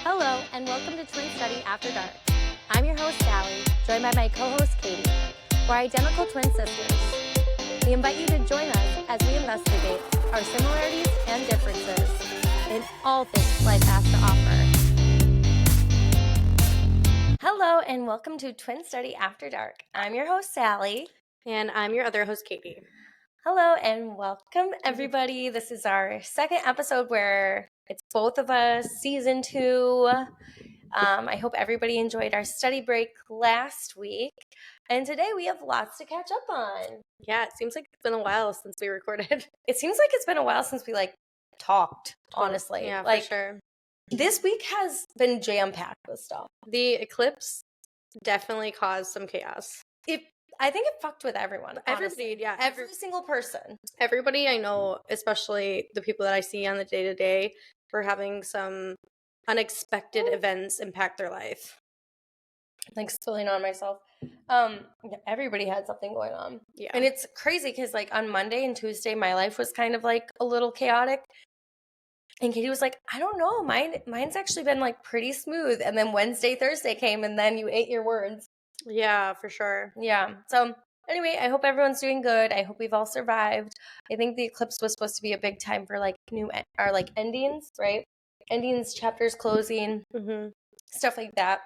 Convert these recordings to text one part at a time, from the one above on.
Hello, and welcome to Twin Study After Dark. I'm your host, Sally, joined by my co-host, Katie. We're identical twin sisters. We invite you to join us as we investigate our similarities and differences in all things life has to offer. Hello, and welcome to Twin Study After Dark. I'm your host, Sally. And I'm your other host, Katie. Hello, and welcome, everybody. This is our second episode where it's both of us, season 2. I hope everybody enjoyed our study break last week. And today we have lots to catch up on. Yeah, it seems like it's been a while since we recorded. It seems like it's been a while since we talked, honestly. Yeah, for sure. This week has been jam-packed with stuff. The eclipse definitely caused some chaos. I think it fucked with everyone. Everybody, honestly. yeah. Every single person. Everybody I know, especially the people that I see on the day-to-day, were having some unexpected events impact their life. Like spilling on myself. Everybody had something going on. Yeah. And it's crazy because on Monday and Tuesday, my life was kind of a little chaotic. And Katie was like, I don't know, mine's actually been pretty smooth. And then Wednesday, Thursday came, and then you ate your words. Yeah, for sure. Yeah. So anyway, I hope everyone's doing good. I hope we've all survived. I think the eclipse was supposed to be a big time for new or endings, right? Endings, chapters closing, stuff like that.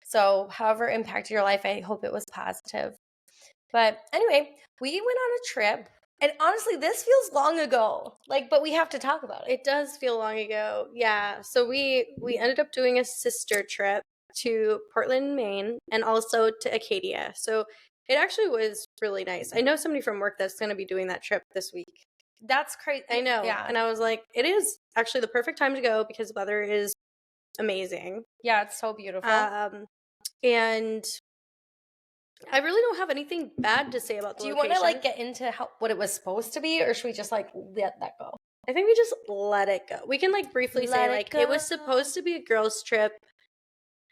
So however it impacted your life, I hope it was positive. But anyway, we went on a trip. And honestly, this feels long ago. But we have to talk about it. It does feel long ago. Yeah. So we ended up doing a sister trip to Portland, Maine, and also to Acadia. So it actually was really nice. I know somebody from work that's going to be doing that trip this week. That's crazy. I know. Yeah. And I was like, it is actually the perfect time to go because the weather is amazing. Yeah, it's so beautiful. And I really don't have anything bad to say about the location. Do you want to get into what it was supposed to be, or should we just let that go? I think we just let it go. We can briefly say it was supposed to be a girls' trip.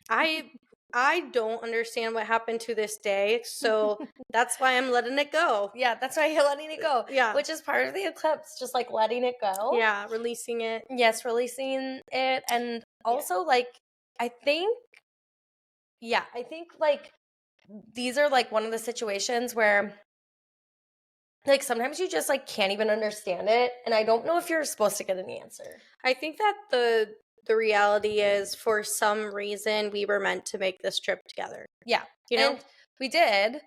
I don't understand what happened to this day, so that's why I'm letting it go. Yeah, that's why you're letting it go. Yeah. Which is part of the eclipse, just letting it go. Yeah, releasing it. Yes, releasing it. And also, I think these are one of the situations where sometimes you just can't even understand it, and I don't know if you're supposed to get an answer. I think that the reality is, for some reason, we were meant to make this trip together. Yeah. And we did.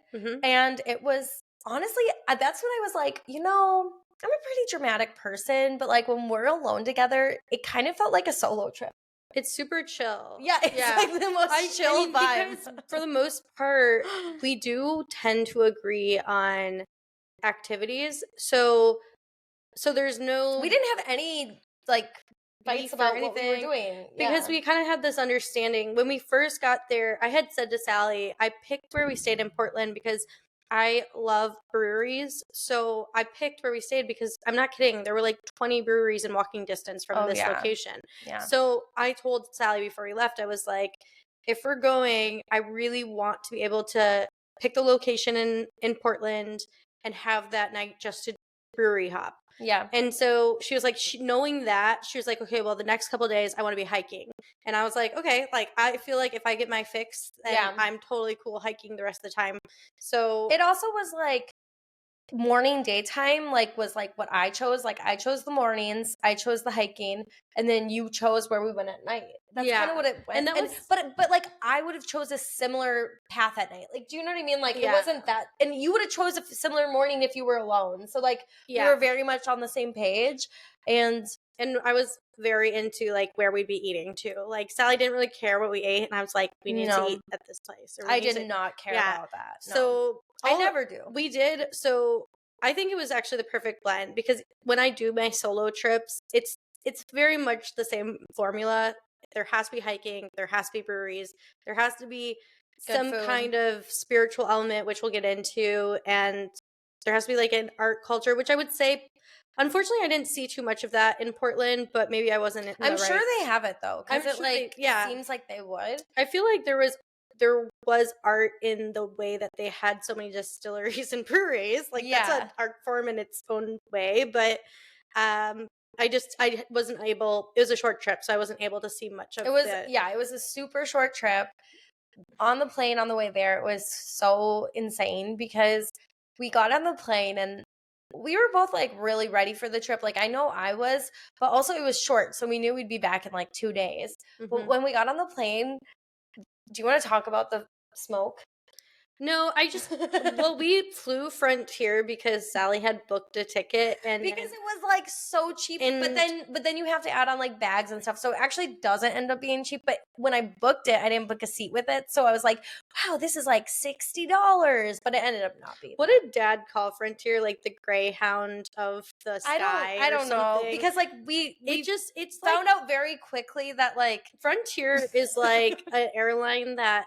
And it was, honestly, that's when I was like, I'm a pretty dramatic person, but when we're alone together, it kind of felt like a solo trip. It's super chill. Yeah, it's the most chill vibe. Because for the most part, we do tend to agree on activities. So there's no... We didn't have any, fights about anything what we were doing. Because we kind of had this understanding. When we first got there, I had said to Sally, I picked where we stayed in Portland because I love breweries. So I picked where we stayed because, I'm not kidding, there were 20 breweries in walking distance from this location. Yeah. So I told Sally before we left, I was like, if we're going, I really want to be able to pick the location in Portland and have that night just to brewery hop. Yeah. And so she was like, knowing that, she was like, okay, well, the next couple of days I want to be hiking. And I was like, okay, I feel like if I get my fix, then I'm totally cool hiking the rest of the time. So it also was morning daytime was what I chose. I chose the mornings, I chose the hiking, and then you chose where we went at night. That's kind of what it went. And that was, but I would have chose a similar path at night. Do you know what I mean? It wasn't that, and you would have chose a similar morning if you were alone. So we were very much on the same page, and I was very into where we'd be eating too. Sally didn't really care what we ate, and I was like, we need to eat at this place. I did not care about that. No. So I never do. We did. So I think it was actually the perfect blend because when I do my solo trips, it's very much the same formula. There has to be hiking, there has to be breweries, there has to be some kind of spiritual element, which we'll get into, and there has to be an art culture, which I would say, unfortunately, I didn't see too much of that in Portland, but maybe I wasn't. I'm sure they have it though, because it seems like they would. I feel like there was art in the way that they had so many distilleries and breweries. That's an art form in its own way, but I wasn't able. It was a short trip, so I wasn't able to see much of It was it. it was a super short trip. On the plane on the way there, it was so insane because we got on the plane and we were both like really ready for the trip. Like I know I was, but also it was short, so we knew we'd be back in like 2 days. But when we got on the plane, do you want to talk about the smoke? No, well, we flew Frontier because Sally had booked a ticket, and because it was like so cheap, but then you have to add on like bags and stuff, so it actually doesn't end up being cheap. But when I booked it, I didn't book a seat with it, so I was like, wow, this is like $60, but it ended up not being. What did Dad call Frontier? Like the Greyhound of the sky? I don't know, because like it's found out very quickly that like Frontier is like an airline that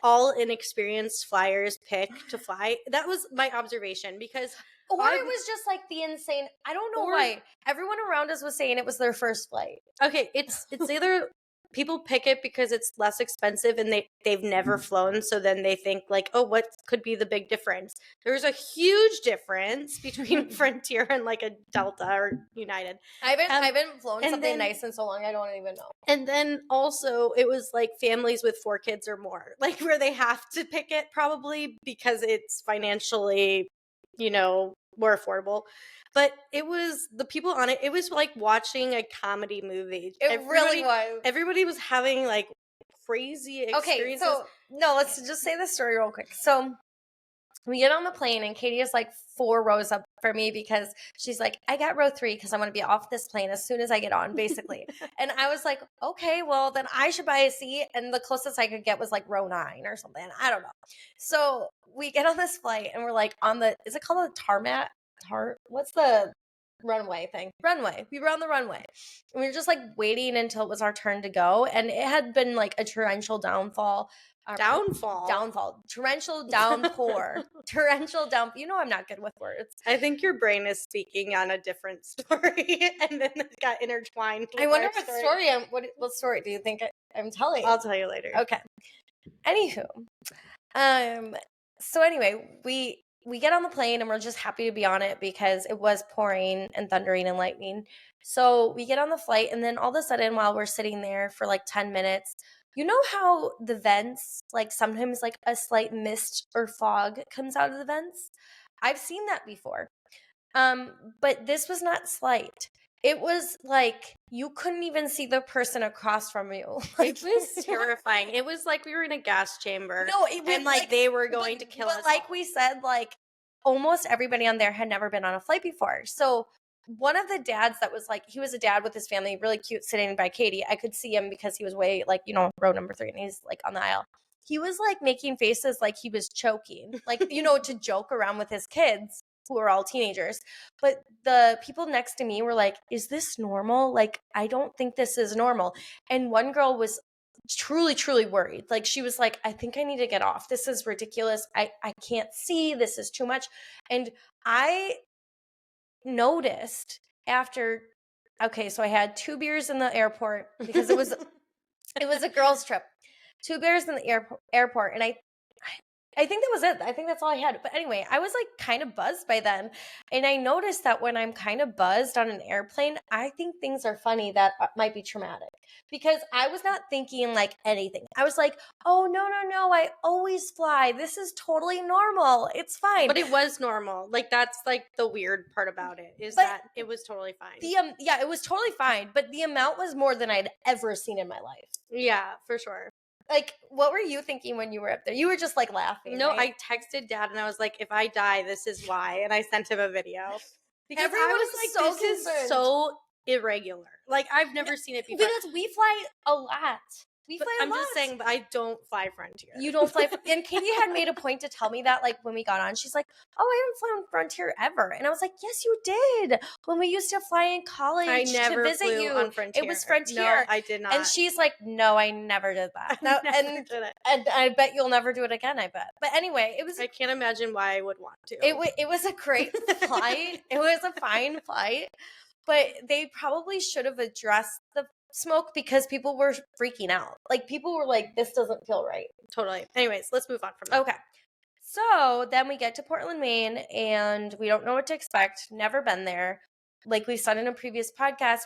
all inexperienced flyers pick to fly. That was my observation, because it was just like the insane. I don't know why everyone around us was saying it was their first flight. Okay, it's either people pick it because it's less expensive and they've never flown, so then they think like, oh, what could be the big difference? There's a huge difference between Frontier and like a Delta or United. I haven't flown something nice in so long, I don't even know. And then also it was like families with 4 kids or more, like where they have to pick it probably because it's financially, more affordable. But it was the people on it. It was like watching a comedy movie. Really was. Everybody was having like crazy experiences. Okay, so no, let's just say the story real quick. So we get on the plane and Katie is like 4 rows up for me because she's like, I got row 3 because I want to be off this plane as soon as I get on, basically. And I was like, okay, well then I should buy a seat. And the closest I could get was like row 9 or something. I don't know. So we get on this flight and we're like is it called a tarmac? What's the runway thing? Runway. We were on the runway. And we were just like waiting until it was our turn to go. And it had been like a torrential downfall. Torrential downpour. Torrential down. You know I'm not good with words. I think your brain is speaking on a different story, and then it got intertwined. I wonder what story do you think I'm telling? I'll tell you later. Okay. Anywho, so anyway, we get on the plane and we're just happy to be on it because it was pouring and thundering and lightning. So we get on the flight, and then all of a sudden, while we're sitting there for like 10 minutes, you know how the vents, like sometimes like a slight mist or fog comes out of the vents? I've seen that before. But this was not slight. It was like you couldn't even see the person across from you. It was terrifying. It was like we were in a gas chamber. No, it was and like they were going to kill us. But like we said, like almost everybody on there had never been on a flight before. So one of the dads that was like, he was a dad with his family, really cute, sitting by Katie. I could see him because he was way like, row number 3, and he's like on the aisle. He was like making faces like he was choking, like, to joke around with his kids who are all teenagers. But the people next to me were like, is this normal? Like, I don't think this is normal. And one girl was truly, truly worried. Like, she was like, I think I need to get off. This is ridiculous. I can't see. This is too much. And I noticed after, okay, so I had 2 beers in the airport because it was a girls' trip. 2 beers in the airport, and I think that was it. I think that's all I had. But anyway, I was like kind of buzzed by then. And I noticed that when I'm kind of buzzed on an airplane, I think things are funny that might be traumatic. Because I was not thinking like anything. I was like, oh, no, I always fly. This is totally normal. It's fine. But it was normal. Like, that's like the weird part about it, that it was totally fine. Yeah, it was totally fine. But the amount was more than I'd ever seen in my life. Yeah, for sure. Like, what were you thinking when you were up there? You were just like laughing. No, right? I texted Dad and I was like, if I die, this is why. And I sent him a video. Because Everyone I was was like, so this concerned. is so irregular. Like, I've never seen it before. Because we fly a lot. I'm just saying, but I don't fly Frontier. You don't fly. And Katie had made a point to tell me that, like, when we got on, she's like, oh, I haven't flown Frontier ever. And I was like, yes, you did. When we used to fly in college to visit you. On Frontier. It was Frontier. No, I did not. And she's like, no, I never did that. Did it. And I bet you'll never do it again, I bet. But anyway, I can't imagine why I would want to. It was a great flight. It was a fine flight. But they probably should have addressed the smoke because people were freaking out. Like, people were like, this doesn't feel right. Totally. Anyways, let's move on from that. Okay. So then we get to Portland, Maine, and we don't know what to expect. Never been there. like we've said in a previous podcast,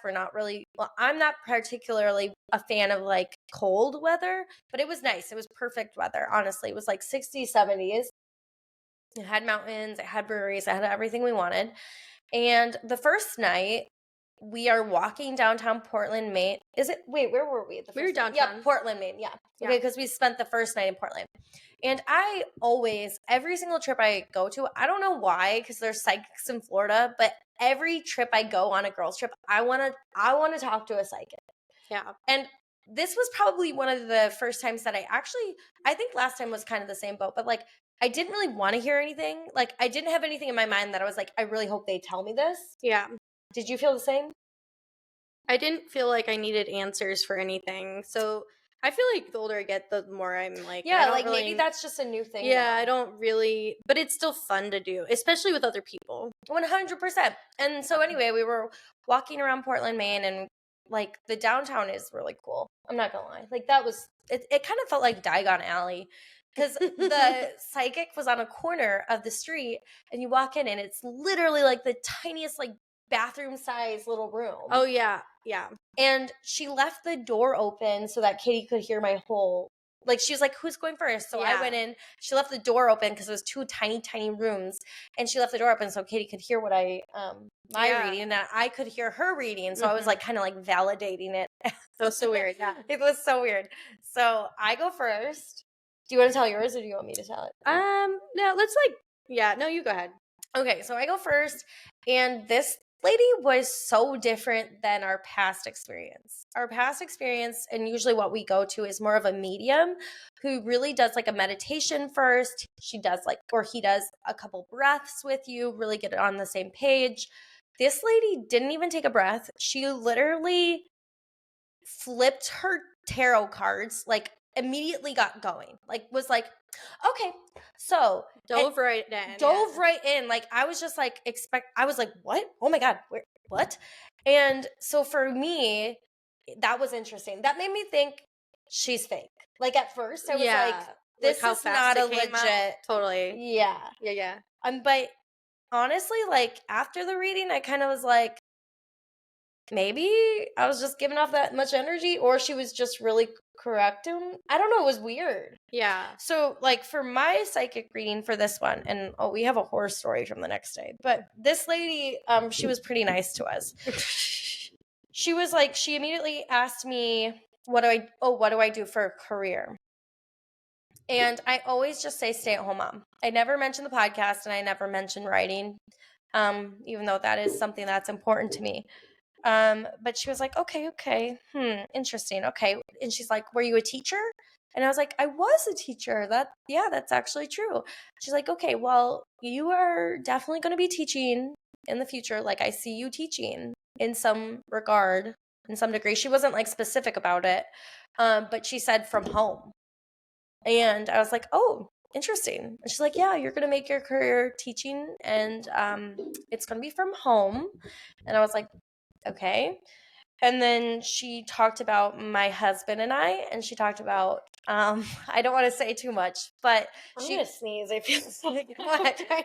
I'm not particularly a fan of like cold weather, but it was nice. It was perfect weather, honestly. It was like 60s, 70s. It had mountains, it had breweries, it had everything we wanted. And the first night, we are walking downtown Portland, Maine. Where were we? We were downtown. Yeah, Portland, Maine. Yeah. Okay, because we spent the first night in Portland. And I always, every single trip I go to, I don't know why, because there's psychics in Florida, but every trip I go on a girls trip, I want to talk to a psychic. Yeah. And this was probably one of the first times that I think last time was kind of the same boat, but like I didn't really want to hear anything. Like I didn't have anything in my mind that I was like, I really hope they tell me this. Yeah. Did you feel the same? I didn't feel like I needed answers for anything. So I feel like the older I get, the more I'm like, yeah, like maybe that's just a new thing. Yeah, now. I don't really, but it's still fun to do, especially with other people. 100%. And so anyway, we were walking around Portland, Maine, and like the downtown is really cool. I'm not gonna lie. Like that was it kind of felt like Diagon Alley. Because the psychic was on a corner of the street, and you walk in, and it's literally like the tiniest, like bathroom size little room. Oh yeah, yeah. And she left the door open so that Katie could hear my whole. Like she was like, "Who's going first?" So I went in. She left the door open because it was two tiny, tiny rooms, and she left the door open so Katie could hear what my reading, and I could hear her reading. So I was like, kind of like validating it. That was so weird. Yeah, it was so weird. So I go first. Do you want to tell yours, or do you want me to tell it? No, no, you go ahead. Okay, so I go first, and this lady was so different than our past experience. Our past experience, and usually what we go to, is more of a medium who really does like a meditation first. He does a couple breaths with you, really get it on the same page. This lady didn't even take a breath. She literally flipped her tarot cards, like immediately got going, like was like, okay, so dove right in. Like I was just like I was like, what? Oh my god, what? And so for me, that was interesting. That made me think she's fake. Like at first I was like, this is not a legit. Totally. Yeah. But honestly, like after the reading, I kind of was like, maybe I was just giving off that much energy, or she was just really correct. I don't know. It was weird. Yeah. So, like, for my psychic reading for this one, and we have a horror story from the next day, but this lady, she was pretty nice to us. She was like, she immediately asked me, what do I do for a career? And I always just say stay-at-home mom. I never mention the podcast, and I never mention writing, even though that is something that's important to me. But she was like, okay, interesting. Okay. And she's like, were you a teacher? And I was like, I was a teacher. That's actually true. She's like, okay, well, you are definitely going to be teaching in the future. Like I see you teaching in some regard, in some degree. She wasn't like specific about it. But she said from home. And I was like, oh, interesting. And she's like, yeah, you're going to make your career teaching, and it's going to be from home. And I was like, okay. And then she talked about my husband and I, and she talked about, I don't want to say too much, but I'm going to sneeze. I feel like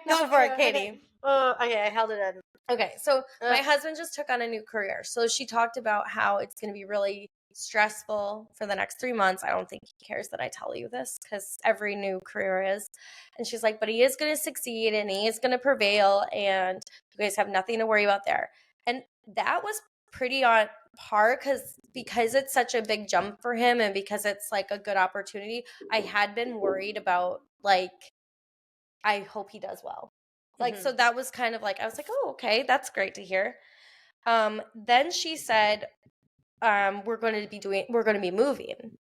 go for it, Katie. Oh, okay. I held it in. Okay. So my husband just took on a new career. So she talked about how it's going to be really stressful for the next 3 months. I don't think he cares that I tell you this because every new career is. And she's like, but he is going to succeed and he is going to prevail, and you guys have nothing to worry about there. And that was pretty on par because it's such a big jump for him, and because it's like a good opportunity. I had been worried about like, I hope he does well. Like, so that was kind of like, I was like, oh, okay, that's great to hear. Then she said, we're going to be moving.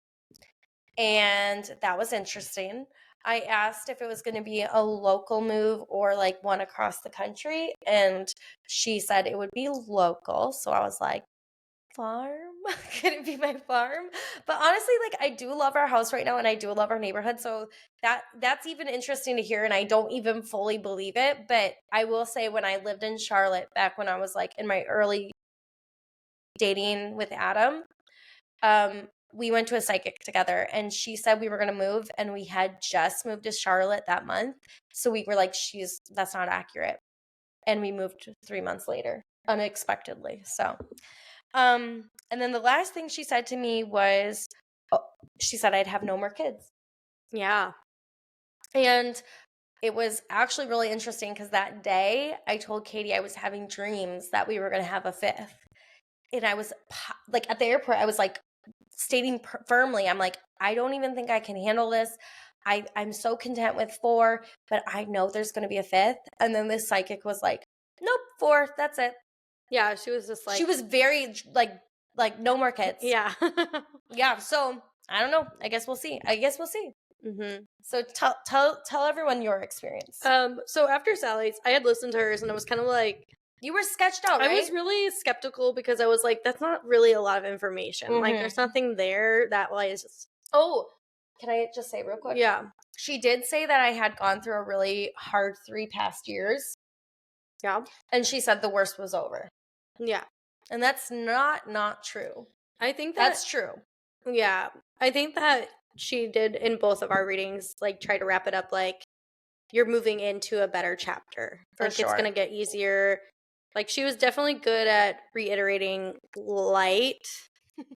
And that was interesting. I asked if it was going to be a local move or like one across the country, and she said it would be local. So I was like, farm? Could it be my farm? But honestly, like I do love our house right now, and I do love our neighborhood. So that's even interesting to hear, and I don't even fully believe it. But I will say, when I lived in Charlotte back when I was like in my early dating with Adam, we went to a psychic together, and she said we were going to move, and we had just moved to Charlotte that month. So we were like, that's not accurate. And we moved 3 months later. unexpectedly. So, and then the last thing she said to me was, she said I'd have no more kids. Yeah. And it was actually really interesting because that day I told Katie I was having dreams that we were going to have a fifth. And I was like at the airport, I was like stating firmly, I'm like, I don't even think I can handle this. I'm so content with 4, but I know there's going to be a fifth. And then this psychic was like, nope, 4, that's it. Yeah, she was just like, she was very like no more kids. yeah. Yeah, so I don't know. I guess we'll see. Mm-hmm. So tell everyone your experience. So after Sally's, I had listened to hers, and I was kind of like, You were sketched out, right? I was really skeptical because I was like, that's not really a lot of information. Like, there's nothing there that was. Oh, can I just say real quick? Yeah. She did say that I had gone through a really hard 3 past years. Yeah. And she said the worst was over. Yeah. And that's not true. I think that's true. Yeah. I think that she did in both of our readings, like, try to wrap it up like, you're moving into a better chapter. For like, sure. It's going to get easier. Like, she was definitely good at reiterating light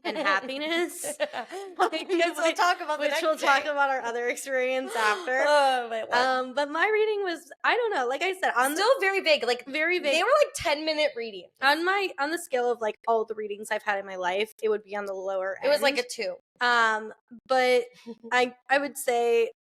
and happiness. Because we'll talk about which we'll talk about our other experience after. Oh, my Lord. But my reading was, I don't know, like I said, still very big, like very big. They were like 10-minute readings. On the scale of like all the readings I've had in my life, it would be on the lower end. It was like a 2. But I would say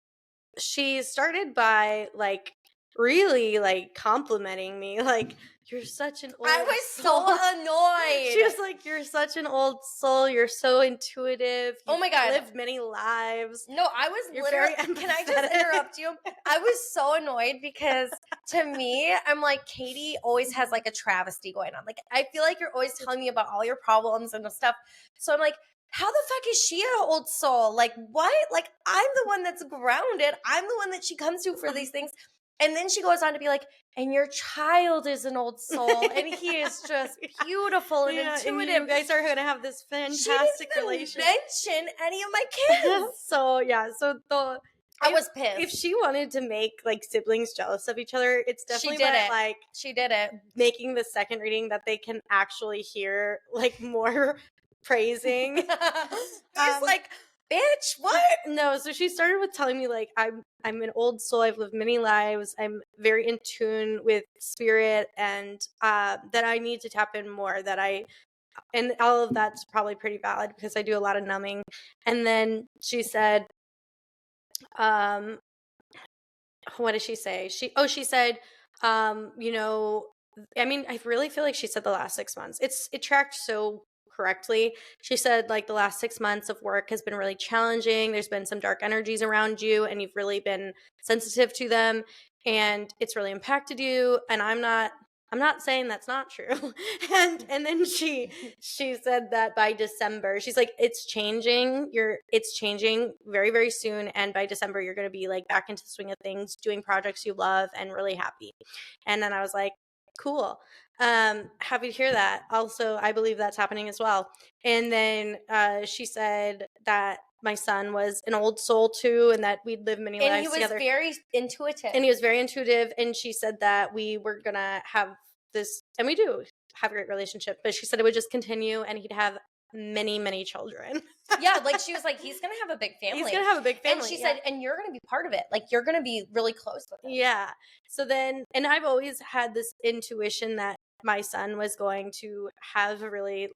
she started by like really like complimenting me, like, you're such an old I was soul. so annoyed. She was like, you're such an old soul. You're so intuitive. Oh my God. Lived many lives. No, I was You're literally. very Can I just interrupt you? I was so annoyed because to me, I'm like, Katie always has like a travesty going on. Like, I feel like you're always telling me about all your problems and stuff. So I'm like, how the fuck is she an old soul? Like, what? Like, I'm the one that's grounded. I'm the one that she comes to for these things. And then she goes on to be like, and your child is an old soul, and he is just beautiful and intuitive. And you guys are going to have this fantastic relationship. Mention any of my kids. So I was pissed. If she wanted to make like siblings jealous of each other, it's definitely she did it. Making the second reading that they can actually hear like more praising. He's like, bitch, what? No, so she started with telling me like, I'm an old soul. I've lived many lives. I'm very in tune with spirit, and that I need to tap in more. And all of that's probably pretty valid because I do a lot of numbing. And then she said, what did she say? She said, you know, I mean, I really feel like she said the last 6 months. It tracked so correctly. She said like the last 6 months of work has been really challenging. There's been some dark energies around you, and you've really been sensitive to them, and it's really impacted you. And I'm not saying that's not true. and then she said that by December, she's like, it's changing very, very soon. And by December, you're going to be like back into the swing of things, doing projects you love and really happy. And then I was like, cool. Happy to hear that. Also, I believe that's happening as well. And then she said that my son was an old soul too, and that we'd live many lives together. And he was very intuitive. And she said that we were gonna have this, and we do have a great relationship, but she said it would just continue, and he'd have many, many children. Yeah, like she was like, he's gonna have a big family. He's gonna have a big family. And she said, and you're gonna be part of it. Like, you're gonna be really close with him. Yeah. So then, and I've always had this intuition that my son was going to have a really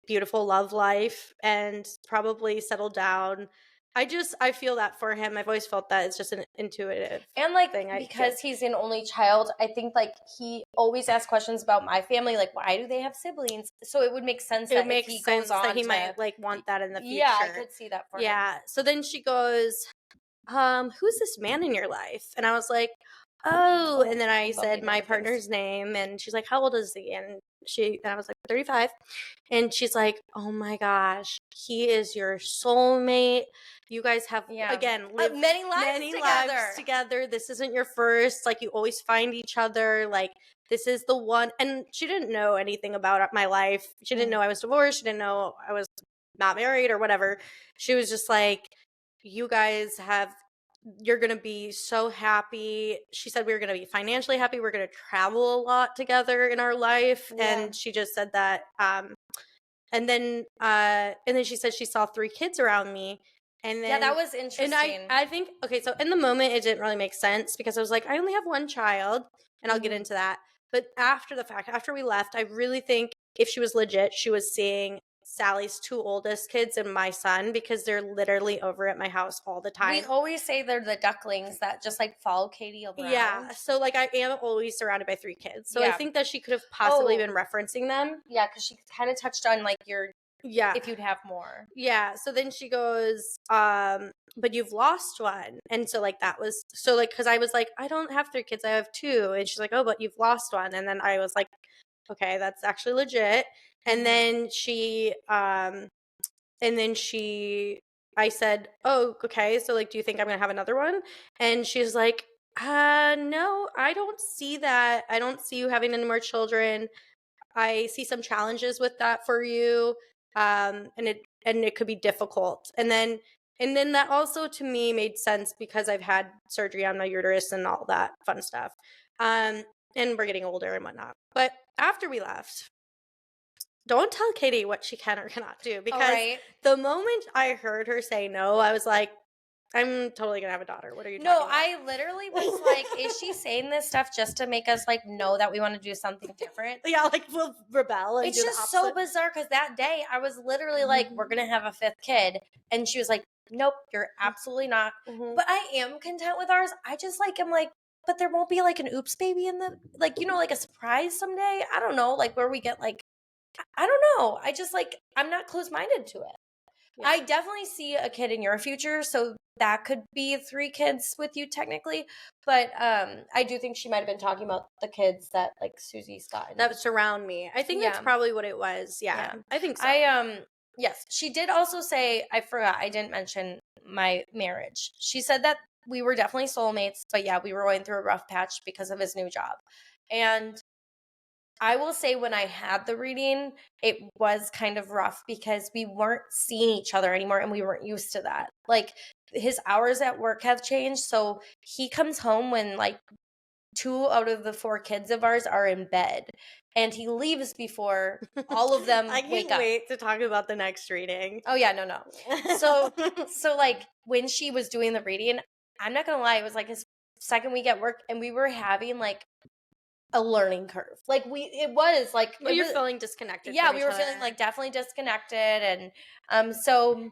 beautiful love life and probably settle down. I feel that for him. I've always felt that it's just an intuitive and like thing. Because he's an only child, I think like he always asks questions about my family, like why do they have siblings? So it would make sense that if he goes on that he might like want that in the future. Yeah, I could see that for him. Yeah. So then she goes, who's this man in your life? And I was like, oh, and then I said my partner's name, and she's like, how old is he? And I was like, 35. And she's like, oh my gosh, he is your soulmate. You guys have, again, lived many lives together. This isn't your first. Like, you always find each other. Like, this is the one. And she didn't know anything about my life. She didn't know I was divorced. She didn't know I was not married or whatever. She was just like, you guys have you're going to be so happy. She said we were going to be financially happy. We're going to travel a lot together in our life. Yeah. And she just said that. And then she said she saw 3 kids around me. And then, Yeah, that was and interesting. I think, okay, so in the moment, it didn't really make sense because I was like, I only have 1 child, and I'll get into that. But after the fact, after we left, I really think if she was legit, she was seeing Sally's 2 oldest kids and my son, because they're literally over at my house all the We time. always say they're the ducklings that just like follow Katie around. Yeah, so like I am always surrounded by 3 kids. So I Yeah. think that she could have possibly Oh. been referencing them. Yeah, because she kind of touched on like your Yeah. if you'd have more. Yeah, so then she goes, but you've lost one. And so like that was so like, because I was like, I don't have 3 kids, I have 2. And she's like, oh, but you've lost one. And then I was like, okay, that's actually legit. And then I said, oh, okay, so like, do you think I'm gonna have another one? And she's like, no, I don't see that. I don't see you having any more children. I see some challenges with that for you. And it could be difficult. And then that also to me made sense because I've had surgery on my uterus and all that fun stuff. And we're getting older and whatnot. But after we left, don't tell Katie what she can or cannot do, because the moment I heard her say no, I was like, I'm totally gonna have a daughter. What are you talking about? I literally was like, is she saying this stuff just to make us like know that we want to do something different? Yeah, like we'll rebel. And It's just so bizarre because that day I was literally like, we're gonna have a 5th kid, and she was like, nope, you're absolutely not. But I am content with ours. I just like am like, but there won't be like an oops baby in the like, you know, like a surprise someday. I don't know, like where we get like, I don't know. I just like, I'm not close-minded to it. Yeah. I definitely see a kid in your future, so that could be 3 kids with you technically. But I do think she might have been talking about the kids that like Susie's gotten. That surround me. I think that's probably what it was. Yeah, I think so. Yes, she did also say, I forgot, I didn't mention my marriage. She said that we were definitely soulmates, but yeah, we were going through a rough patch because of his new job. And I will say when I had the reading, it was kind of rough because we weren't seeing each other anymore and we weren't used to that. Like his hours at work have changed. So he comes home when like 2 out of the 4 kids of ours are in bed, and he leaves before all of them I wake can't up. wait to talk about the next reading. Oh yeah, no. So like when she was doing the reading, I'm not gonna lie, it was like his 2nd week at work, and we were having like a learning curve. Like it was like you're feeling disconnected. Yeah, we were feeling like definitely disconnected, and so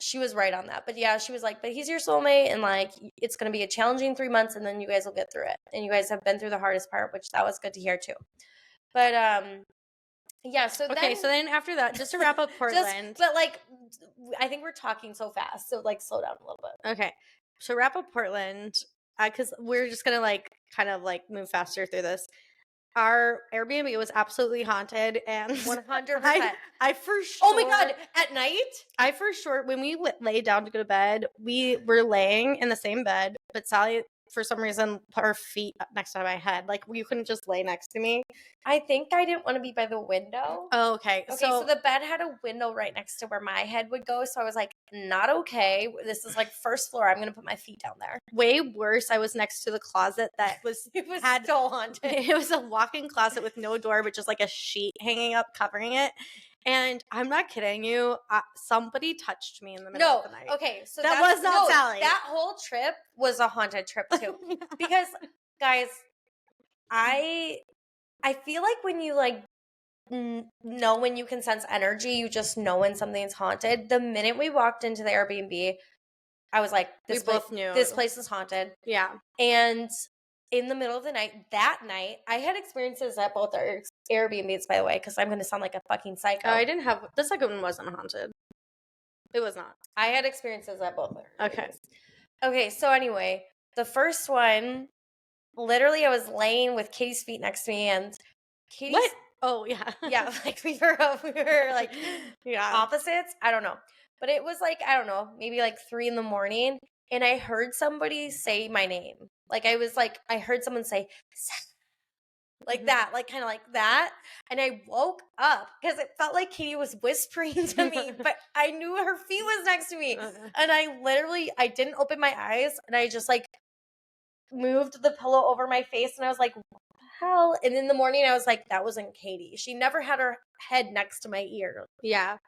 she was right on that. But yeah, she was like, but he's your soulmate, and like it's gonna be a challenging 3 months, and then you guys will get through it. And you guys have been through the hardest part, which that was good to hear too. But yeah, so then after that, just to wrap up Portland. But like I think we're talking so fast, so like slow down a little bit. Okay. So wrap up Portland, because we're just gonna like kind of like move faster through this. Our Airbnb was absolutely haunted, and 100%. I for sure. Oh my god! At night, I for sure when we lay down to go to bed, we were laying in the same bed, but Sally, for some reason, put her feet up next to my head. Like you couldn't just lay next to me. I think I didn't want to be by the window. Oh, okay. So the bed had a window right next to where my head would go. So I was like, not okay. This is like 1st floor. I'm going to put my feet down there. Way worse. I was next to the closet that had so haunted. It was a walk-in closet with no door, but just like a sheet hanging up covering it. And I'm not kidding you. Somebody touched me in the middle of the night. Okay. So that was not Sally. That whole trip was a haunted trip too. Because guys, I feel like when you like know when you can sense energy, you just know when something's haunted. The minute we walked into the Airbnb, I was like, we both knew this place is haunted. Yeah. And in the middle of the night, that night, I had experiences at both our Airbnbs, by the way, because I'm going to sound like a fucking psycho. I didn't have, the 2nd one wasn't haunted. It was not. I had experiences at both our Airbnbs. Okay, so anyway, the first one, literally I was laying with Katie's feet next to me, and Katie's... What? Oh, yeah. Yeah, like we were like opposites. I don't know. But it was like, I don't know, maybe like 3 a.m, and I heard somebody say my name. Like I was like, I heard someone say, like that, like kind of like that. And I woke up because it felt like Katie was whispering to me, but I knew her feet was next to me. And I didn't open my eyes, and I just like moved the pillow over my face, and I was like, what the hell? And in the morning, I was like, that wasn't Katie. She never had her head next to my ear. Yeah.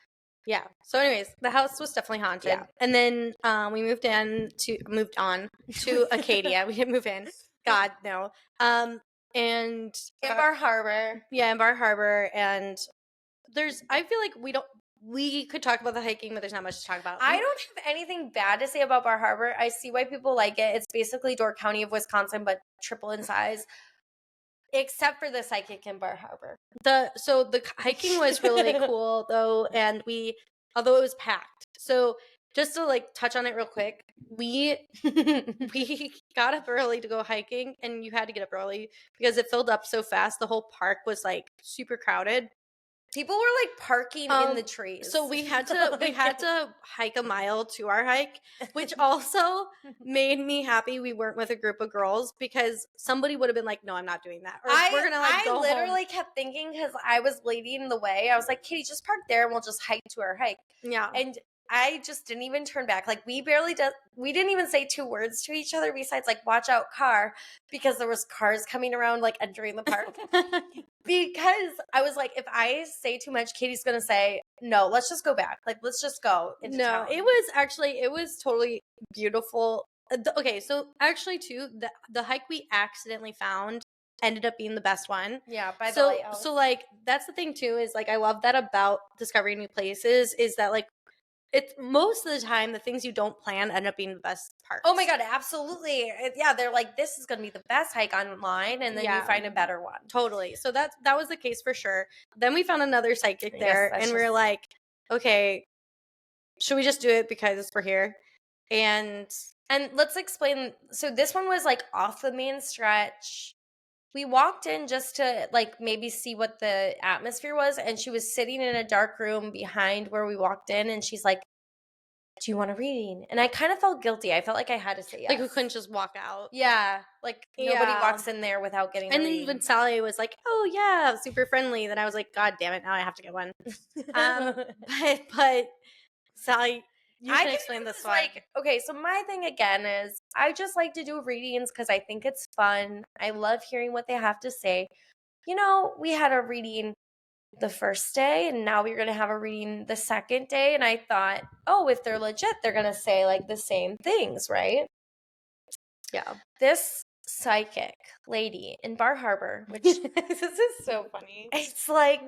Yeah. So anyways, the house was definitely haunted. Yeah. And then we moved on to Acadia. We didn't move in. God, no. And In Bar Harbor. Yeah, in Bar Harbor. And I feel like we could talk about the hiking, but there's not much to talk about. I don't have anything bad to say about Bar Harbor. I see why people like it. It's basically Door County of Wisconsin, but triple in size. Except for the psychic in Bar Harbor. So the hiking was really cool though, and although it was packed. So just to like touch on it real quick, we got up early to go hiking, and you had to get up early because it filled up so fast. The whole park was like super crowded. People were like parking in the trees. So we had to hike a mile to our hike, which also made me happy we weren't with a group of girls, because somebody would have been like, no, I'm not doing that. Or we're gonna like go home. I literally kept thinking, because I was leading the way, I was like, Katie, just park there and we'll just hike to our hike. Yeah. And I just didn't even turn back. Like we didn't even say 2 words to each other besides like, watch out, car, because there was cars coming around like entering the park. Because I was like, if I say too much, Katie's gonna say, no, let's just go back. Like, let's just go into town. It was totally beautiful. Okay, so actually too, the hike we accidentally found ended up being the best one. Yeah, by the lighthouse. So like that's the thing too, is like I love that about discovering new places, is that like it's most of the time the things you don't plan end up being the best parts. Oh my God, absolutely. Yeah, they're like, this is going to be the best hike online, and then you find a better one. Totally. So that was the case for sure. Then we found another psychic there, and we were like, okay, should we just do it because we're here? And let's explain. So this one was like off the main stretch. We walked in just to like maybe see what the atmosphere was, and she was sitting in a dark room behind where we walked in, and she's like, do you want a reading? And I kind of felt guilty. I felt like I had to say yes. Like we couldn't just walk out. Yeah. Like nobody walks in there without getting a reading. And then when Sally was like, oh yeah, super friendly, then I was like, God damn it, now I have to get one. But Sally, you can explain this one. Like, okay, so my thing again is I just like to do readings because I think it's fun. I love hearing what they have to say. You know, we had a reading the first day, and now we're going to have a reading the second day. And I thought, oh, if they're legit, they're going to say like the same things, right? Yeah. This psychic lady in Bar Harbor, which this is so funny. It's like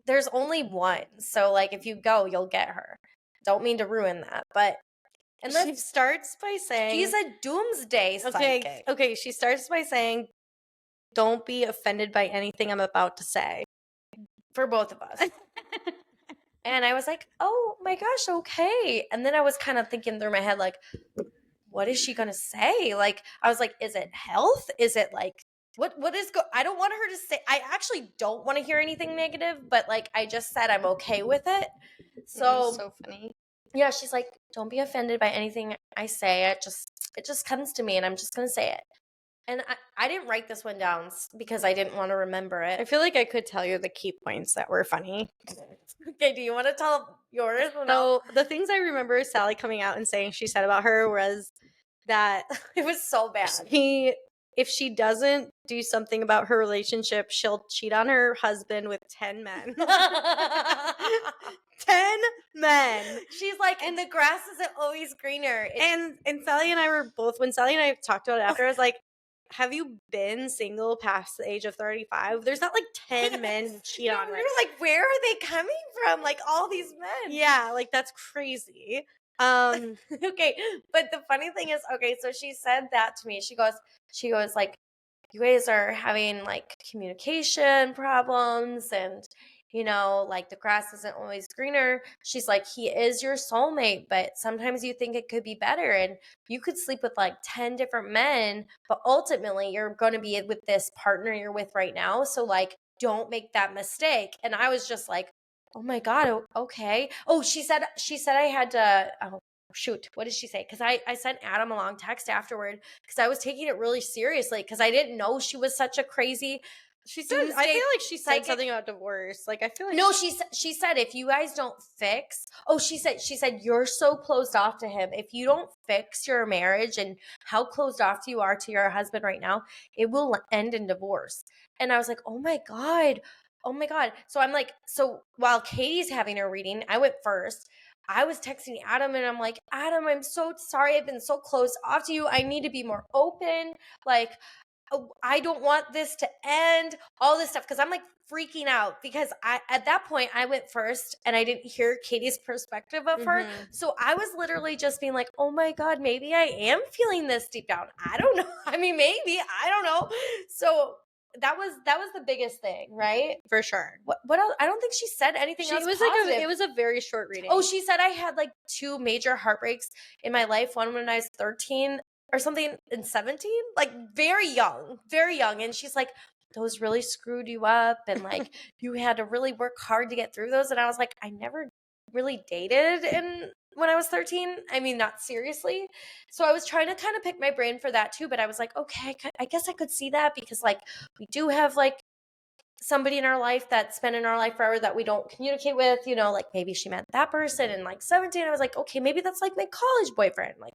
there's only one. So like if you go, you'll get her. Don't mean to ruin that, but and she starts by saying she's a doomsday psychic. Okay, she starts by saying, don't be offended by anything I'm about to say. For both of us. And I was like, oh my gosh, okay. And then I was kind of thinking through my head, like, what is she going to say? Like, I was like, is it health? Is it like, what is I don't want her to say, I actually don't want to hear anything negative, but like, I just said I'm okay with it. So funny. Yeah, she's like, don't be offended by anything I say. It just comes to me, and I'm just going to say it. And I didn't write this one down because I didn't want to remember it. I feel like I could tell you the key points that were funny. Okay, do you want to tell yours? So the things I remember Sally coming out and saying she said about her was that it was so bad. If she doesn't do something about her relationship, she'll cheat on her husband with 10 men. 10 men. She's like, and the grass isn't always greener. And Sally and I were both, when Sally and I talked about it after, I was like, have you been single past the age of 35? There's not like 10 men who cheat on her. We were like, where are they coming from? Like all these men. Yeah, like that's crazy. Okay, but the funny thing is, okay, so she said that to me. She goes like, you guys are having like communication problems, and you know, like the grass isn't always greener. She's like, he is your soulmate, but sometimes you think it could be better, and you could sleep with like 10 different men, but ultimately you're going to be with this partner you're with right now. So like, don't make that mistake. And I was just like, oh my God, okay. Oh, she said I had to, oh shoot, what did she say? Because I sent Adam a long text afterward because I was taking it really seriously because I didn't know she was such a crazy She said, I Doomsday feel like she said psychic. something about divorce. Like, I feel like No, she said if you guys don't fix, she said you're so closed off to him. If you don't fix your marriage and how closed off you are to your husband right now, it will end in divorce. And I was like, oh my god, oh my god. So I'm like, so while Katie's having her reading, I went first. I was texting Adam and I'm like, Adam, I'm so sorry. I've been so closed off to you. I need to be more open. Like, I don't want this to end, all this stuff. Cause I'm like freaking out because at that point I went first and I didn't hear Katie's perspective of her. So I was literally just being like, oh my God, maybe I am feeling this deep down. I don't know. I mean, maybe, I don't know. So that was the biggest thing, right? For sure. What else? I don't think she said anything else positive. It was a very short reading. Oh, she said I had like 2 major heartbreaks in my life. One when I was 13 or something and 17, like very young. And she's like, those really screwed you up and like you had to really work hard to get through those. And I was like, I never really dated when I was 13. I mean, not seriously. So I was trying to kind of pick my brain for that too. But I was like, okay, I guess I could see that because like we do have like somebody in our life that's been in our life forever that we don't communicate with, you know, like maybe she met that person in like 17. I was like, okay, maybe that's like my college boyfriend. Like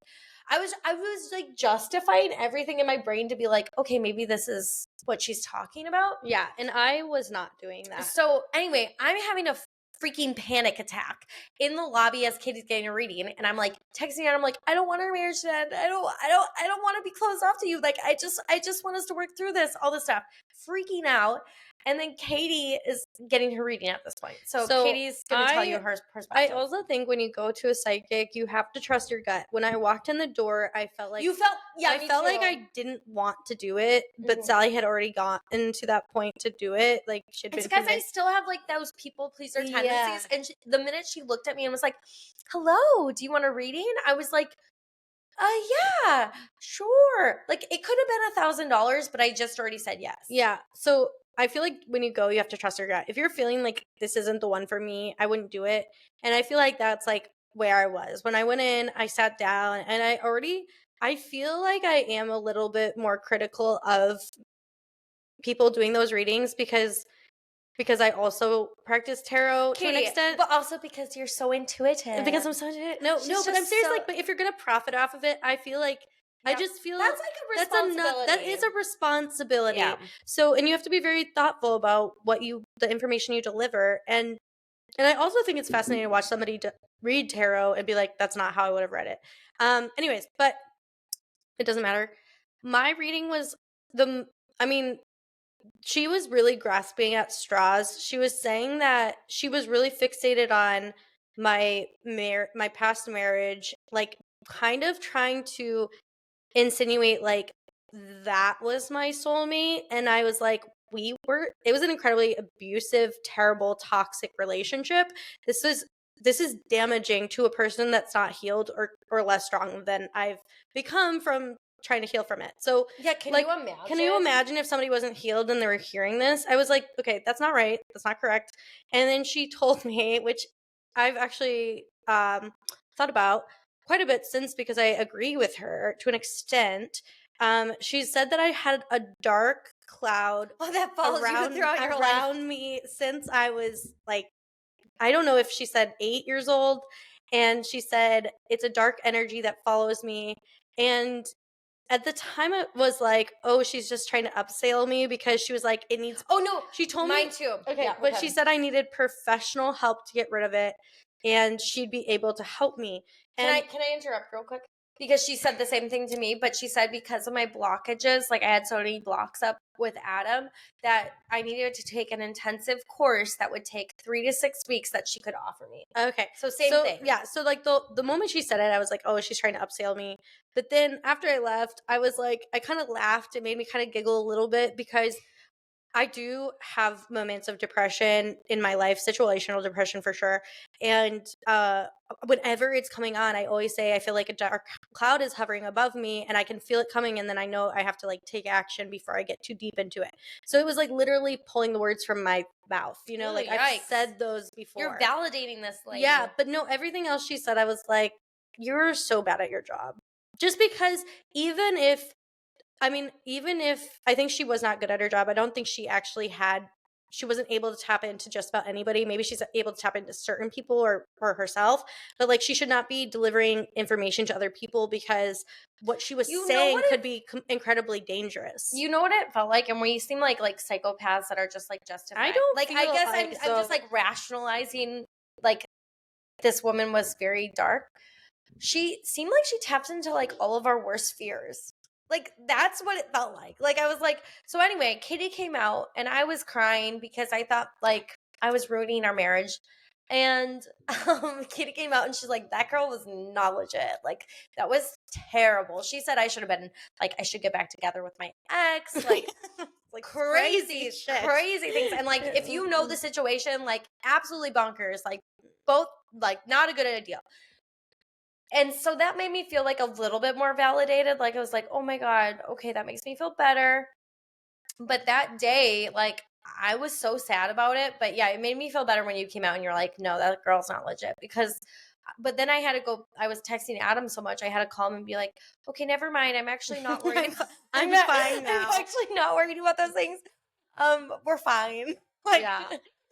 I was like justifying everything in my brain to be like, okay, maybe this is what she's talking about. Yeah, and I was not doing that. So anyway, I'm having a freaking panic attack in the lobby as Katie's getting a reading, and I'm like texting her. I'm like, I don't want our marriage to end. I don't want to be closed off to you. Like I just want us to work through this, all this stuff. Freaking out. And then Katie is getting her reading at this point. So Katie's going to tell you her perspective. I also think when you go to a psychic, you have to trust your gut. When I walked in the door, I felt like I didn't want to do it, but Sally had already gotten to that point to do it. Like she'd been. It's because I still have like those people pleaser tendencies. Yeah. And the minute she looked at me and was like, "Hello, do you want a reading?" I was like, yeah, sure. Like it could have been $1,000, but I just already said yes. Yeah. So I feel like when you go, you have to trust your gut. If you're feeling like this isn't the one for me, I wouldn't do it. And I feel like that's like where I was. When I went in, I sat down and I feel like I am a little bit more critical of people doing those readings because I also practice tarot to an extent. But also because you're so intuitive. Because I'm so intuitive. No, but I'm serious. Like, but if you're going to profit off of it, I feel like I just feel that's like a responsibility. That is a responsibility. Yeah. So, and you have to be very thoughtful about the information you deliver. And I also think it's fascinating to watch somebody read tarot and be like, that's not how I would have read it. Anyways, but it doesn't matter. My reading was she was really grasping at straws. She was saying that she was really fixated on my past marriage, like kind of trying to insinuate like that was my soulmate. And I was like, it was an incredibly abusive, terrible, toxic relationship. This is damaging to a person that's not healed or less strong than I've become from trying to heal from it. So yeah, can you imagine if somebody wasn't healed and they were hearing this? I was like, okay, that's not right. That's not correct. And then she told me, which I've actually thought about quite a bit since, because I agree with her to an extent. She said that I had a dark cloud that follows around me since I was like, I don't know if she said 8 years old. And she said it's a dark energy that follows me. And at the time it was like, oh, she's just trying to upsell me because she was like, it needs. Oh no, she told mine me too. Okay, yeah, but she said I needed professional help to get rid of it, and she'd be able to help me. Can I interrupt real quick? Because she said the same thing to me, but she said because of my blockages, like I had so many blocks up with Adam, that I needed to take an intensive course that would take 3 to 6 weeks that she could offer me. Okay. So same thing. Yeah. So like the moment she said it, I was like, oh, she's trying to upsell me. But then after I left, I was like, I kind of laughed. It made me kind of giggle a little bit because I do have moments of depression in my life, situational depression for sure. And whenever it's coming on, I always say I feel like a dark cloud is hovering above me and I can feel it coming. And then I know I have to like take action before I get too deep into it. So it was like literally pulling the words from my mouth, you know, like I've said those before. You're validating this lady. Yeah, but no, everything else she said, I was like, you're so bad at your job. Just because even if I mean, even if I think she was not good at her job, I don't think she actually she wasn't able to tap into just about anybody. Maybe she's able to tap into certain people or herself, but like she should not be delivering information to other people because what she was You know saying what could be incredibly dangerous. You know what it felt like, and we seem like psychopaths that are just like justified. I don't Like I feel guess like I'm just so. like rationalizing like this woman was very dark. She seemed like she tapped into like all of our worst fears. Like that's what it felt like. Like I was like, so anyway, Kitty came out and I was crying because I thought like I was ruining our marriage. And Kitty came out and she's like, that girl was not legit. Like that was terrible. She said I should have been like I should get back together with my ex. Like crazy things. And like if you know the situation, like absolutely bonkers. Like both like not a good idea. And so that made me feel like a little bit more validated. Like I was like, oh my God, okay, that makes me feel better. But that day, like I was so sad about it. But yeah, it made me feel better when you came out and you're like, no, that girl's not legit. But then I had to go, I was texting Adam so much, I had to call him and be like, okay, never mind. I'm actually not worried. I'm fine now. I'm actually not worried about those things. We're fine. Like, Yeah.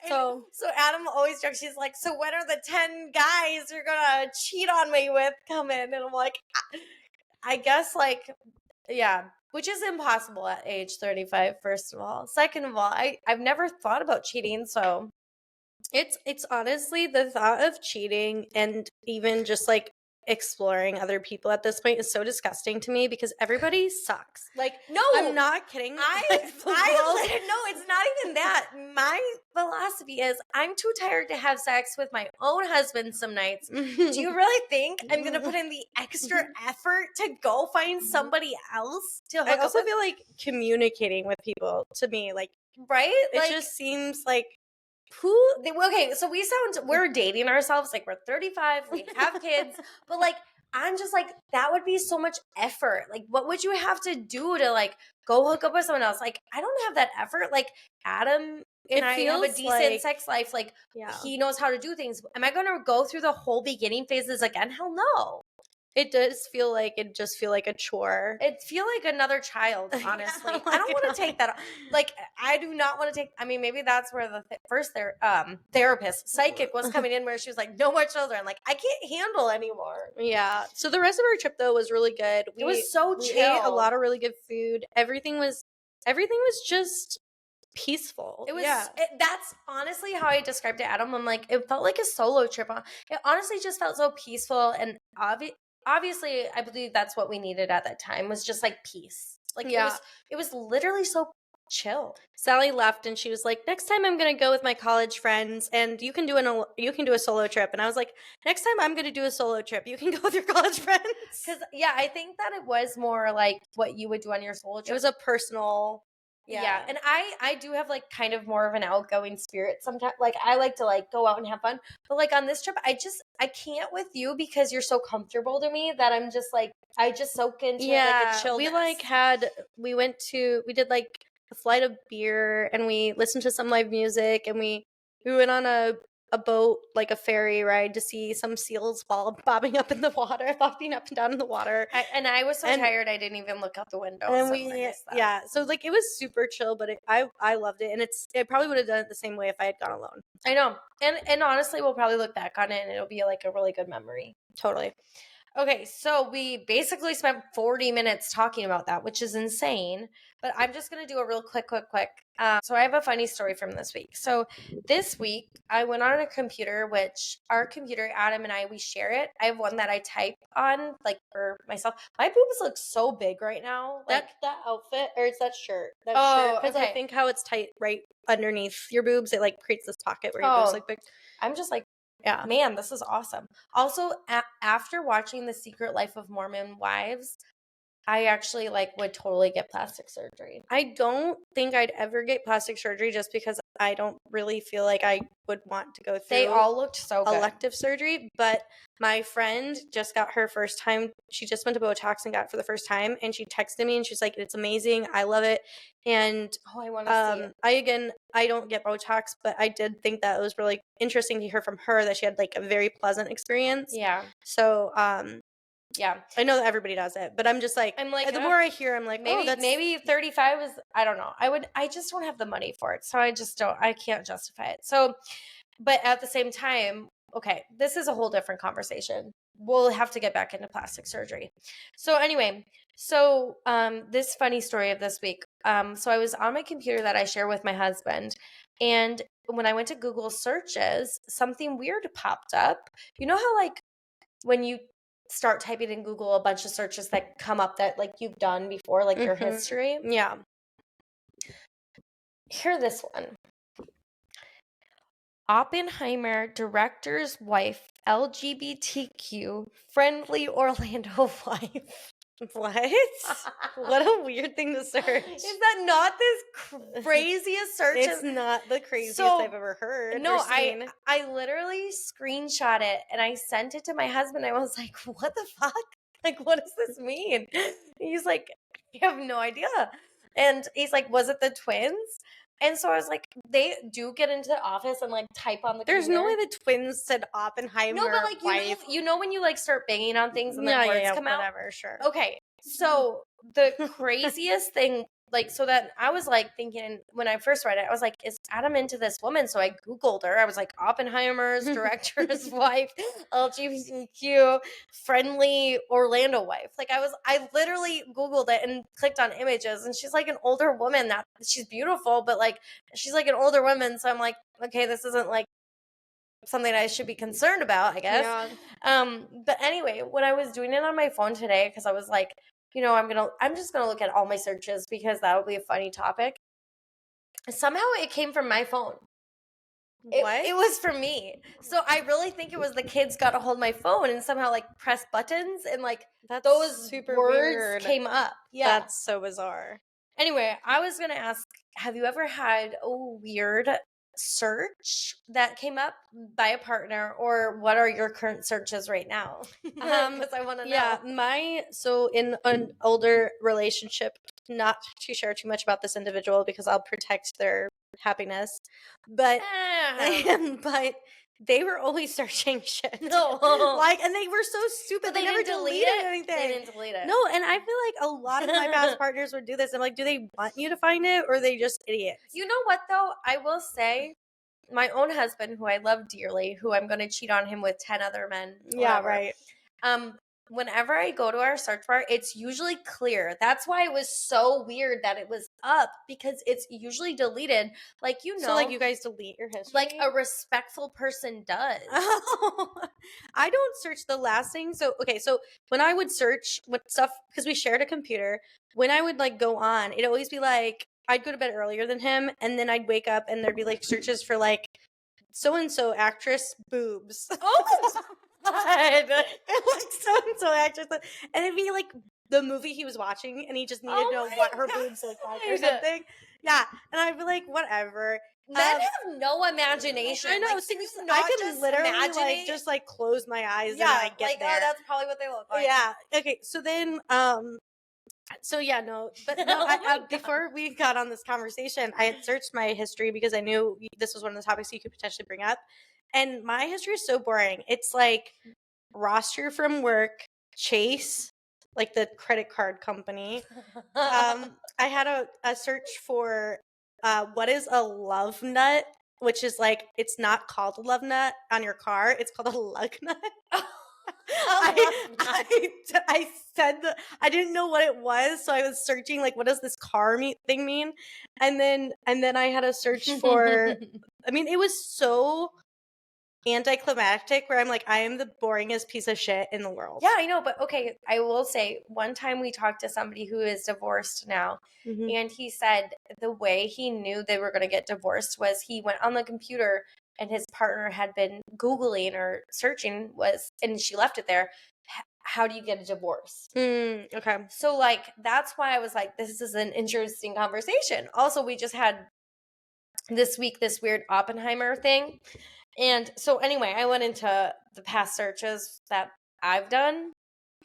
So Adam always jokes. She's like, "So when are the 10 guys you're gonna cheat on me with coming?" And I'm like, I guess like, yeah, which is impossible at age 35. First of all, second of all, I've never thought about cheating, so It's honestly the thought of cheating and even just like exploring other people at this point is so disgusting to me because everybody sucks. Like no, I'm not kidding. No, it's not even that. My philosophy is I'm too tired to have sex with my own husband some nights. Do you really think I'm gonna put in the extra effort to go find somebody else to hook I up also with? feel like communicating with people to me, like right? it Like, just seems like okay, so we're dating ourselves, like we're 35, we have kids, but like I'm just like that would be so much effort. Like what would you have to do to like go hook up with someone else? Like I don't have that effort. Like Adam and I have a feels decent like sex life. Like yeah. he knows how to do things. Am I gonna go through the whole beginning phases again? Hell no. It does feel like a chore. It feel like another child, honestly. Oh I don't my want to take that. Like, I do not want to take. I mean, maybe that's where the first therapist, psychic, was coming in, where she was like, "No more children." Like, I can't handle anymore. Yeah. So the rest of our trip though was really good. It was so we chill. ate a lot of really good food. Everything was just peaceful. It was. Yeah. That's honestly how I described it, Adam. I'm like, it felt like a solo trip. It honestly just felt so peaceful and obviously, I believe that's what we needed at that time, was just like peace. Like Yeah. it was literally so chill. Sally left and she was like, "Next time I'm going to go with my college friends and you can do a solo trip." And I was like, "Next time I'm going to do a solo trip. You can go with your college friends." Cuz yeah, I think that it was more like what you would do on your solo trip. It was a personal yeah. And I do have like kind of more of an outgoing spirit sometimes. Like I like to like go out and have fun. But like on this trip, I can't with you because you're so comfortable to me that I'm just like I just soak into it like a chillness. We did like a flight of beer and we listened to some live music and we went on a boat, like a ferry ride, to see some seals bobbing up in the water, bobbing up and down in the water. I was so tired I didn't even look out the window. And so like it was super chill, but I loved it, and it probably would have done it the same way if I had gone alone. I know, and honestly, we'll probably look back on it and it'll be like a really good memory. Totally. Okay, so we basically spent 40 minutes talking about that, which is insane. But I'm just going to do a real quick. So I have a funny story from this week. So this week, I went on a computer, which our computer, Adam and I, we share it. I have one that I type on, like for myself. My boobs look so big right now. Like that outfit, or it's that shirt. Because okay. I think how it's tight right underneath your boobs, it like creates this pocket where your boobs look big. I'm just like, yeah, man, this is awesome. Also, after watching The Secret Life of Mormon Wives, I actually like would totally get plastic surgery. I don't think I'd ever get plastic surgery just because I don't really feel like I would want to go through. They all looked so good. Elective surgery, but my friend just got her first time. She just went to Botox and got it for the first time, and she texted me and she's like, "It's amazing. I love it." And I want to see it. I don't get Botox, but I did think that it was really interesting to hear from her that she had like a very pleasant experience. Yeah. So Yeah. I know that everybody does it, but I'm just like, I'm like, the more I hear, I'm like, maybe oh, that's maybe 35 is, I don't know. I just don't have the money for it. So I can't justify it. So, but at the same time, okay, this is a whole different conversation. We'll have to get back into plastic surgery. So anyway, this funny story of this week. So I was on my computer that I share with my husband, and when I went to Google searches, something weird popped up. You know how like when you start typing in Google a bunch of searches that come up that like you've done before, like your history? Yeah. Hear this one. Oppenheimer director's wife, LGBTQ friendly Orlando wife. What? What a weird thing to search. Is that not this craziest search? It's not the craziest I've ever heard. No, or seen. I literally screenshot it and I sent it to my husband. I was like, what the fuck? Like, what does this mean? He's like, I have no idea. And he's like, was it the twins? And so I was like, they do get into the office and like type on the There's computer. no way the twins said Oppenheimer. No, but like wife. you know when you like start banging on things and then words come out. Whatever, sure. Okay, so the craziest thing, like, so that I was like thinking when I first read it, I was like, is Adam into this woman? So I Googled her. I was like, Oppenheimer's director's wife, LGBTQ friendly Orlando wife. Like I literally Googled it and clicked on images, and she's like an older woman. That she's beautiful, but like she's like an older woman. So I'm like, okay, this isn't like something I should be concerned about, I guess. Yeah. But anyway, when I was doing it on my phone today, because I was like, you know, I'm just gonna look at all my searches because that'll be a funny topic. Somehow it came from my phone. What? It was from me. So I really think it was the kids got a hold of my phone and somehow like pressed buttons and like those super words weird. came up. Yeah. That's so bizarre. Anyway, I was gonna ask, have you ever had a weird search that came up by a partner, or what are your current searches right now? Because I want to know. Yeah, so in an older relationship, not to share too much about this individual because I'll protect their happiness, but but they were always searching shit. No. And they were so stupid. But they never deleted anything. They didn't delete it. No, and I feel like a lot of my past partners would do this. I'm like, do they want you to find it, or are they just idiots? You know what though? I will say, my own husband, who I love dearly, who I'm going to cheat on him with 10 other men. Yeah, right. Whenever I go to our search bar, it's usually clear. That's why it was so weird that it was up, because it's usually deleted. Like, you know. So, like, you guys delete your history? Like a respectful person does. I don't search the last thing. So, okay, so when I would search what stuff, because we shared a computer, when I would, like, go on, it'd always be like, I'd go to bed earlier than him, and then I'd wake up, and there'd be, like, searches for, like, so-and-so actress boobs. Oh, God. Like, so-and-so actress. And it'd be, like, the movie he was watching, and he just needed to know what her boobs look like or something. Yeah, and I'd be like, whatever. Men have no imagination. I know. Like, I can literally like just like close my eyes and like get there. Oh, that's probably what they look like. Yeah. Okay. So then, so yeah, no, but no. Before we got on this conversation, I had searched my history because I knew this was one of the topics you could potentially bring up, and my history is so boring. It's like roster from work, Chase, like the credit card company. I had a search for what is a love nut, which is like, it's not called a love nut on your car, it's called a lug nut. I said that I didn't know what it was, so I was searching like, what does this car thing mean? And then I had a search for I mean, it was so anticlimactic where I'm like, I am the boringest piece of shit in the world. Yeah, I know, but okay, I will say, one time we talked to somebody who is divorced now, and he said the way he knew they were going to get divorced was he went on the computer and his partner had been Googling or searching and she left it there. How do you get a divorce? Okay. So like, that's why I was like, this is an interesting conversation. Also, we just had this week this weird Oppenheimer thing. And so anyway, I went into the past searches that I've done,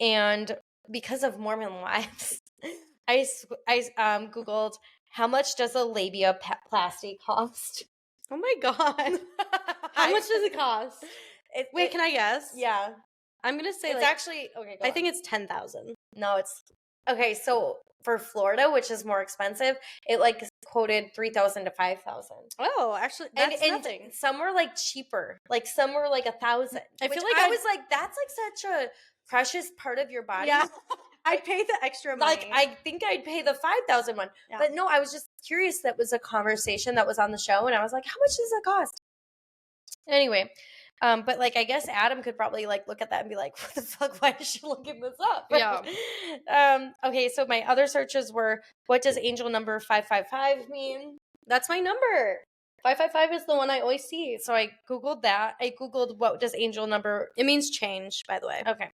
and because of Mormon wives, I Googled, how much does a labia plasty cost? Oh my God. How much does it cost? Wait, can I guess? Yeah. I'm gonna say It's actually okay. I think it's 10,000. No, it's okay. So for Florida, which is more expensive, it like is quoted 3,000 to 5,000. Oh, actually, that's nothing. Some were like cheaper, like some were like 1,000. I feel like I was like, that's like such a precious part of your body. Yeah, I'd pay the extra money. Like I think I'd pay the 5,000 one, but no, I was just curious. That was a conversation that was on the show, and I was like, how much does that cost? Anyway. But like I guess Adam could probably like look at that and be like, what the fuck, why is she looking this up? Yeah. Okay, so my other searches were, what does angel number 555 mean? That's my number. 555 is the one I always see. So I Googled that. I Googled what does angel number... It means change, by the way. Okay.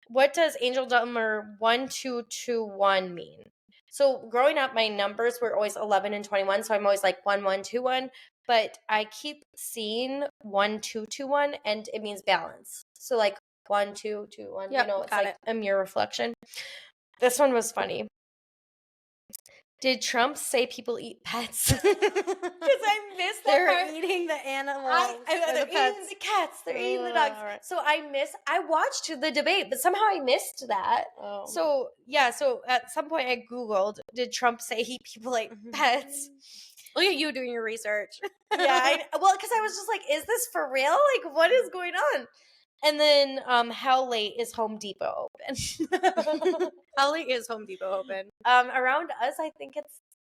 What does angel number 1221 mean? So growing up, my numbers were always 11 and 21. So I'm always like 1121. But I keep seeing 1221 and it means balance. So like 1221. Yep, you know, it's like a mirror reflection. This one was funny. Did Trump say people eat pets? Because I missed that They're part. eating the animals. They're eating the cats. They're eating the dogs. Right. So I watched the debate, but somehow I missed that. Oh. So, yeah. So at some point I Googled, did Trump say people ate pets? Look at you doing your research. Yeah. Well, because I was just like, is this for real? Like, what is going on? And then, how late is Home Depot open? How late is Home Depot open? Around us, I think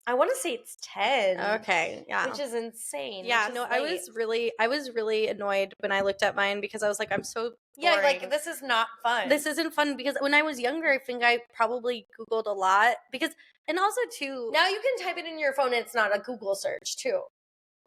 I want to say it's 10. Okay, yeah. Which is insane. Yeah, no, I was really annoyed when I looked at mine because I was like, I'm so boring. Yeah, like, this is not fun. This isn't fun because when I was younger, I think I probably Googled a lot because, and also too. Now you can type it in your phone and it's not a Google search too.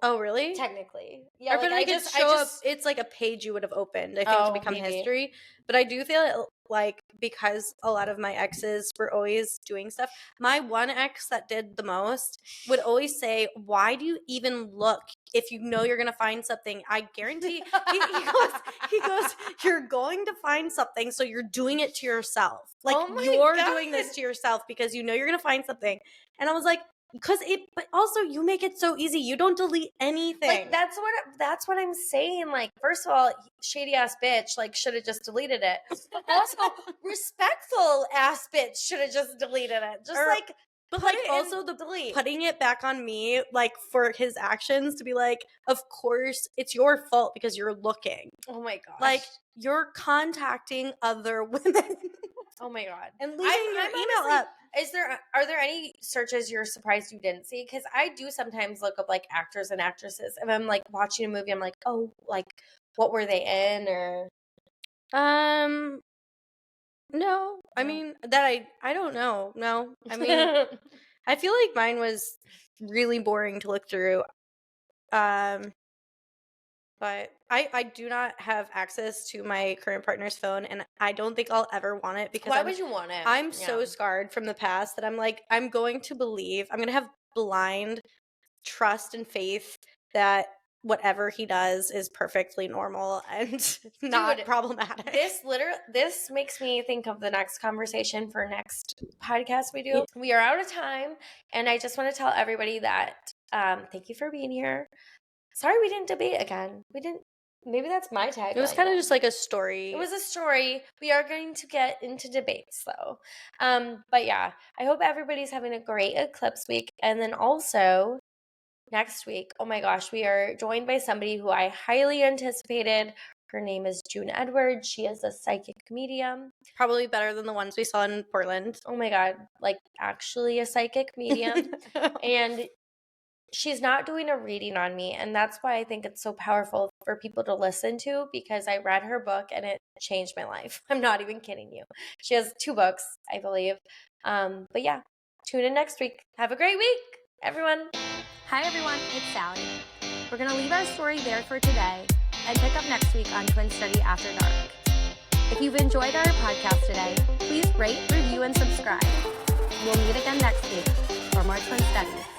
Oh, really? Technically. Yeah, but I just show up, it's like a page you would have opened, I think, to become history. But I do feel like because a lot of my exes were always doing stuff, my one ex that did the most would always say, why do you even look if you know you're going to find something? I guarantee, he goes, you're going to find something, so you're doing it to yourself. Like, you're doing this to yourself because you know you're going to find something. And I was like, but also you make it so easy. You don't delete anything. Like that's what I'm saying. Like, first of all, shady ass bitch like should have just deleted it. But also, respectful ass bitch should have just deleted it. But like also putting it back on me, like for his actions to be like, of course it's your fault because you're looking. Oh my gosh. Like you're contacting other women. Oh my god. And leaving your email up. Are there any searches you're surprised you didn't see? Because I do sometimes look up like actors and actresses. If I'm like watching a movie, I'm like, oh, like what were they in or no. I mean that I don't know. No. I mean I feel like mine was really boring to look through. But I do not have access to my current partner's phone, and I don't think I'll ever want it because why would you want it? I'm so scarred from the past that I'm like, I'm going to have blind trust and faith that whatever he does is perfectly normal and not problematic. This makes me think of the next conversation for next podcast we do. We are out of time, and I just want to tell everybody that thank you for being here. Sorry we didn't debate again. Maybe that's my tagline. It was kind of just like a story. It was a story. We are going to get into debates though. But yeah, I hope everybody's having a great eclipse week. And then also next week, oh my gosh, we are joined by somebody who I highly anticipated. Her name is June Edwards. She is a psychic medium. Probably better than the ones we saw in Portland. Oh my God, like actually a psychic medium. And she's not doing a reading on me, and that's why I think it's so powerful for people to listen to, because I read her book and it changed my life. I'm not even kidding you. She has 2 books, I believe. But yeah, tune in next week. Have a great week, everyone. Hi everyone, it's Sally. We're going to leave our story there for today and pick up next week on Twin Study After Dark. If you've enjoyed our podcast today, please rate, review, and subscribe. We'll meet again next week for more Twin Studies.